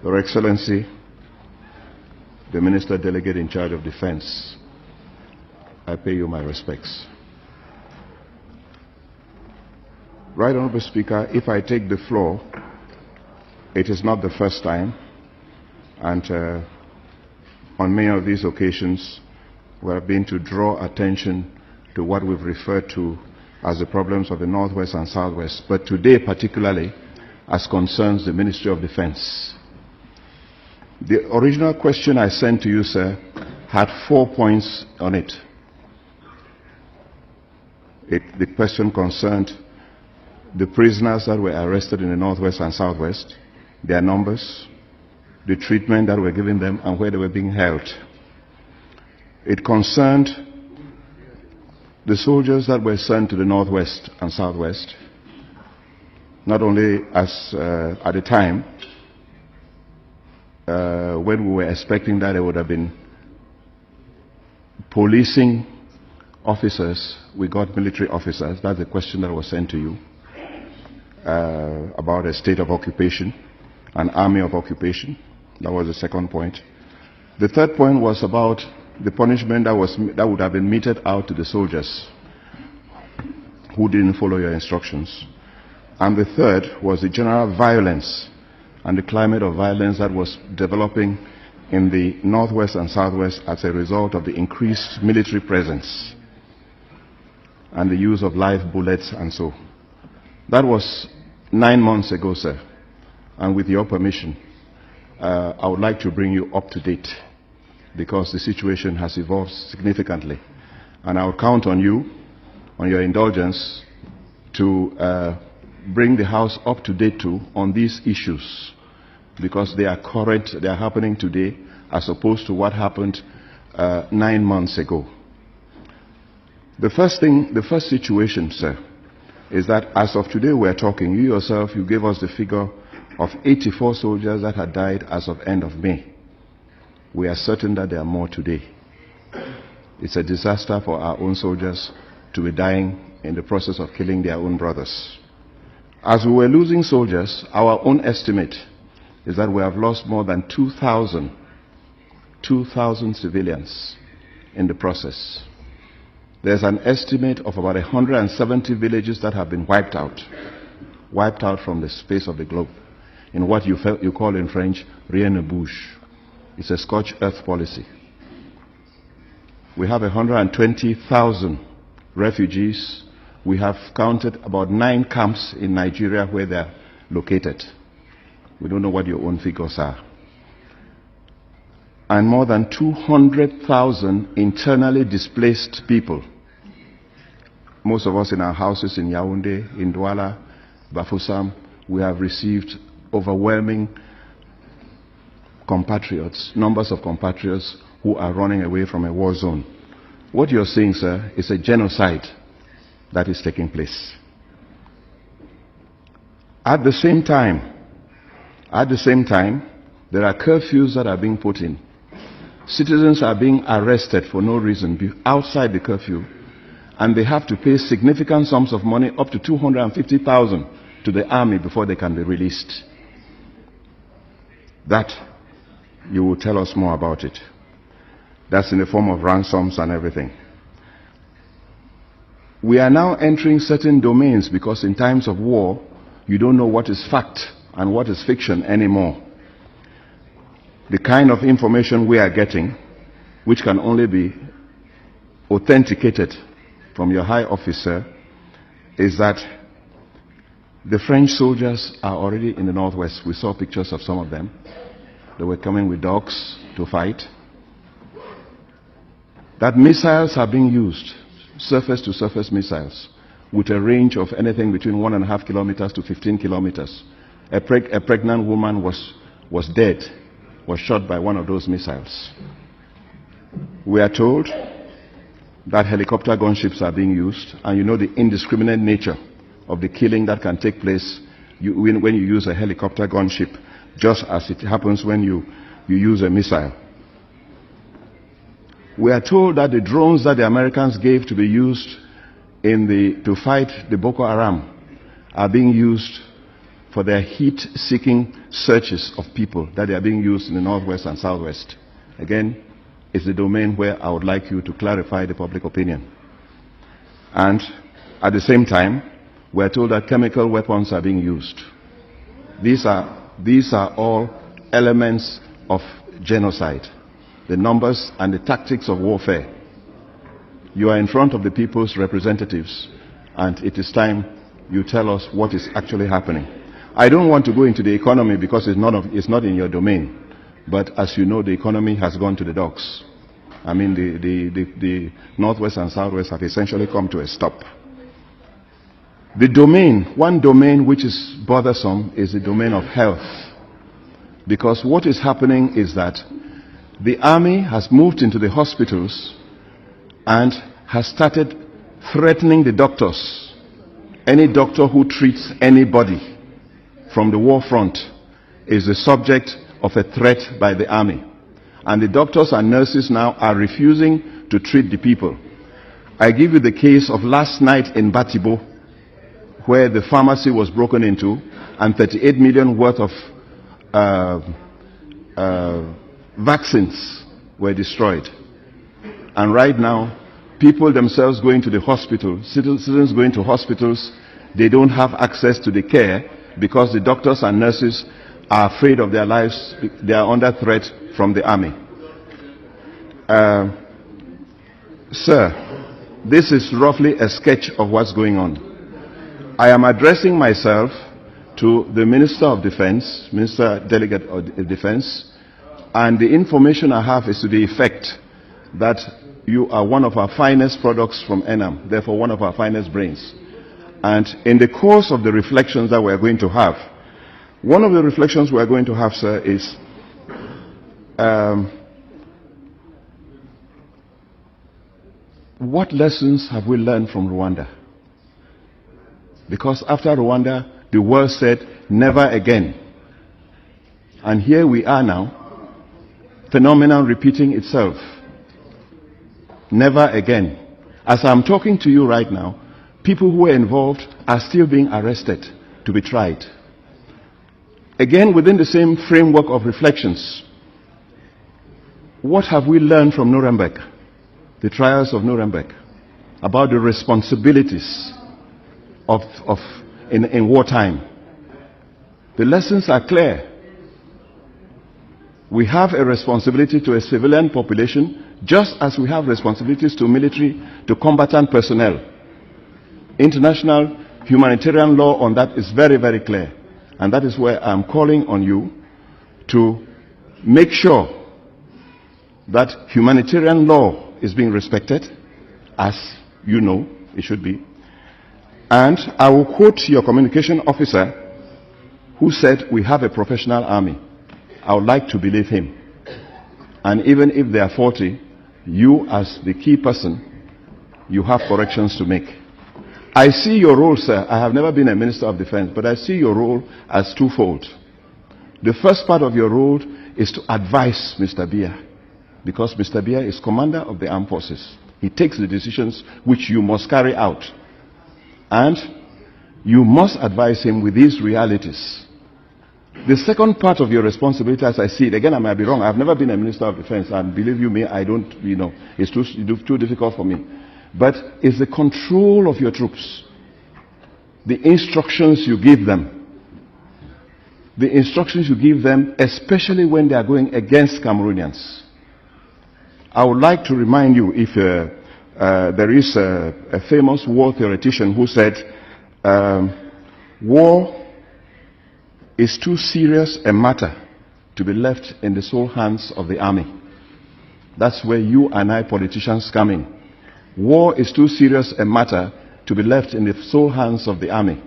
Your Excellency, the Minister Delegate in charge of Defense, I pay you my respects. Right Honorable Speaker, if I take the floor, it is not the first time, and on many of these occasions we have been to draw attention to what we've referred to as the problems of the Northwest and Southwest, but today particularly as concerns the Ministry of Defense. The original question I sent to you, sir, had 4 points on it. The question concerned the prisoners that were arrested in the Northwest and Southwest, their numbers, the treatment that were given them, and where they were being held. It concerned the soldiers that were sent to the Northwest and Southwest, not only as at the time when we were expecting that there would have been policing officers, we got military officers. That's the question that was sent to you about a state of occupation, an army of occupation. That was the second point. The third point was about the punishment that would have been meted out to the soldiers who didn't follow your instructions. And the third was the general violence and the climate of violence that was developing in the Northwest and Southwest as a result of the increased military presence and the use of live bullets and so. That was 9 months ago, sir. And with your permission, I would like to bring you up to date because the situation has evolved significantly. And I will count on you, on your indulgence, to bring the House up to date too on these issues because they are current, they are happening today as opposed to what happened 9 months ago. The first situation, sir, is that as of today we are talking, you yourself, you gave us the figure of 84 soldiers that had died as of end of May. We are certain that there are more today. It's a disaster for our own soldiers to be dying in the process of killing their own brothers. As we were losing soldiers, our own estimate is that we have lost more than 2,000 civilians in the process. There's an estimate of about 170 villages that have been wiped out from the space of the globe, in what you call in French, rien ne bouge. It's a scorched earth policy. We have 120,000 refugees. We have counted about 9 camps in Nigeria where they're located. We don't know what your own figures are. And more than 200,000 internally displaced people. Most of us in our houses in Yaoundé, in Douala, Bafoussam, we have received overwhelming numbers of compatriots who are running away from a war zone. What you're seeing, sir, is a genocide that is taking place. At the same time, there are curfews that are being put in. Citizens are being arrested for no reason outside the curfew, and they have to pay significant sums of money, up to 250,000, to the army before they can be released. That, you will tell us more about it. That's in the form of ransoms and everything. We are now entering certain domains because in times of war, you don't know what is fact and what is fiction anymore. The kind of information we are getting, which can only be authenticated from your high officer, is that the French soldiers are already in the Northwest. We saw pictures of some of them. They were coming with dogs to fight. That missiles are being used, surface-to-surface missiles, with a range of anything between 1.5 kilometers to 15 kilometers. A pregnant woman was dead, was shot by one of those missiles. We are told that helicopter gunships are being used, and you know the indiscriminate nature of the killing that can take place when you use a helicopter gunship, just as it happens when you use a missile. We are told that the drones that the Americans gave to be used to fight the Boko Haram are being used for their heat-seeking searches of people that are being used in the Northwest and Southwest. Again, it's the domain where I would like you to clarify the public opinion. And at the same time, we're told that chemical weapons are being used. These are all elements of genocide, the numbers and the tactics of warfare. You are in front of the people's representatives, and it is time you tell us what is actually happening. I don't want to go into the economy because it's not in your domain. But as you know, the economy has gone to the dogs. I mean, the Northwest and Southwest have essentially come to a stop. The domain, one domain which is bothersome, is the domain of health. Because what is happening is that the army has moved into the hospitals and has started threatening the doctors. Any doctor who treats anybody from the war front is the subject of a threat by the army. And the doctors and nurses now are refusing to treat the people. I give you the case of last night in Batibo, where the pharmacy was broken into and 38 million worth of vaccines were destroyed. And right now, people themselves going to the hospital, citizens going to hospitals, they don't have access to the care because the doctors and nurses are afraid of their lives. They are under threat from the army. Sir, this is roughly a sketch of what's going on. I am addressing myself to the Minister of Defense, Minister Delegate of Defense, and the information I have is to the effect that you are one of our finest products from ENAM, therefore one of our finest brains. And in the course of the reflections that we are going to have, one of the reflections we are going to have, sir, is what lessons have we learned from Rwanda? Because after Rwanda, the world said, never again. And here we are now, phenomenon repeating itself. Never again. As I'm talking to you right now, people who were involved are still being arrested to be tried. Again, within the same framework of reflections, what have we learned from Nuremberg, the trials of Nuremberg, about the responsibilities in wartime? The lessons are clear. We have a responsibility to a civilian population, just as we have responsibilities to military, to combatant personnel. International humanitarian law on that is very, very clear. And that is where I'm calling on you to make sure that humanitarian law is being respected, as you know it should be. And I will quote your communication officer who said, we have a professional army. I would like to believe him. And even if they are faulty, you as the key person, you have corrections to make. I see your role, sir. I have never been a Minister of Defense, but I see your role as twofold. The first part of your role is to advise Mr. Biya, because Mr. Biya is commander of the armed forces. He takes the decisions which you must carry out. And you must advise him with these realities. The second part of your responsibility, as I see it, again, I might be wrong. I've never been a Minister of Defense, and believe you me, I don't, it's too difficult for me. But it's the control of your troops, the instructions you give them. The instructions you give them, especially when they are going against Cameroonians. I would like to remind you, if there is a famous war theoretician who said, war is too serious a matter to be left in the sole hands of the army. That's where you and I politicians come in. War is too serious a matter to be left in the sole hands of the army.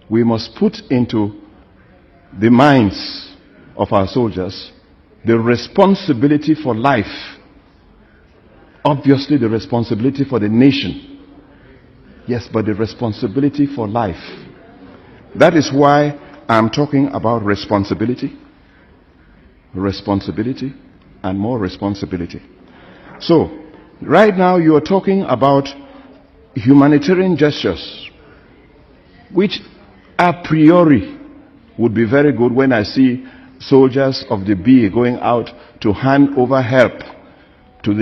We must put into the minds of our soldiers the responsibility for life. Obviously the responsibility for the nation. Yes, but the responsibility for life. That is why I'm talking about responsibility, and more responsibility. So, right now you are talking about humanitarian gestures, which a priori would be very good when I see soldiers of the BA going out to hand over help to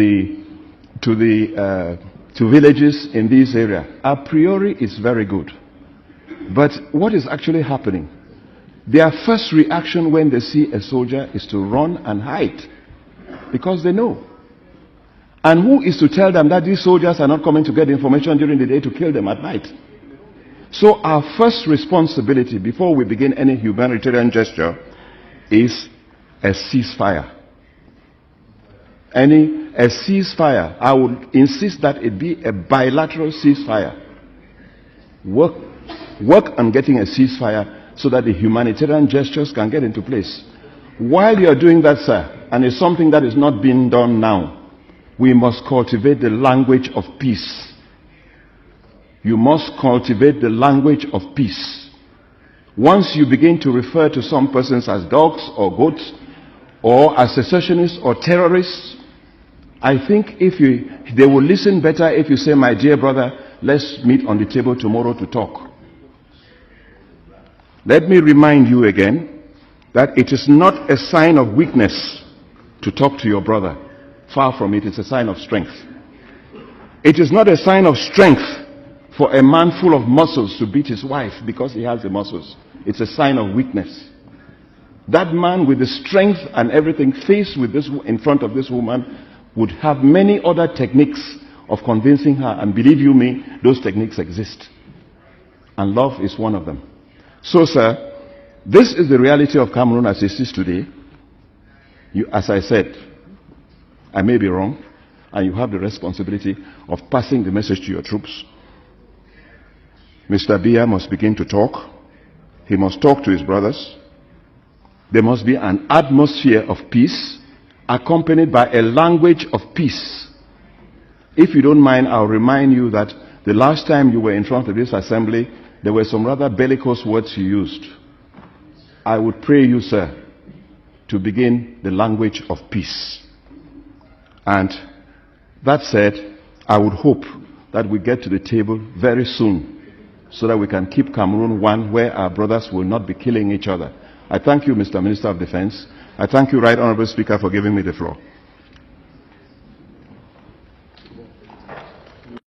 villages in this area. A priori is very good. But what is actually happening? Their first reaction when they see a soldier is to run and hide, because they know. And who is to tell them that these soldiers are not coming to get information during the day to kill them at night? So our first responsibility before we begin any humanitarian gesture is a ceasefire. A ceasefire. I would insist that it be a bilateral ceasefire. Work on getting a ceasefire so that the humanitarian gestures can get into place. While you are doing that, sir, and it's something that is not being done now, we must cultivate the language of peace. You must cultivate the language of peace. Once you begin to refer to some persons as dogs or goats or as secessionists or terrorists, I think they will listen better if you say, my dear brother, let's meet on the table tomorrow to talk. Let me remind you again that it is not a sign of weakness to talk to your brother. Far from it, it's a sign of strength. It is not a sign of strength for a man full of muscles to beat his wife because he has the muscles. It's a sign of weakness. That man with the strength and everything faced with this in front of this woman would have many other techniques of convincing her, and believe you me, those techniques exist. And love is one of them. So, sir, this is the reality of Cameroon as it is today. As I said, I may be wrong, and you have the responsibility of passing the message to your troops. Mr. Biya must begin to talk. He must talk to his brothers. There must be an atmosphere of peace accompanied by a language of peace. If you don't mind, I'll remind you that the last time you were in front of this assembly, there were some rather bellicose words you used. I would pray you, sir, to begin the language of peace. And that said, I would hope that we get to the table very soon so that we can keep Cameroon one where our brothers will not be killing each other. I thank you, Mr. Minister of Defense. I thank you, Right Honorable Speaker, for giving me the floor.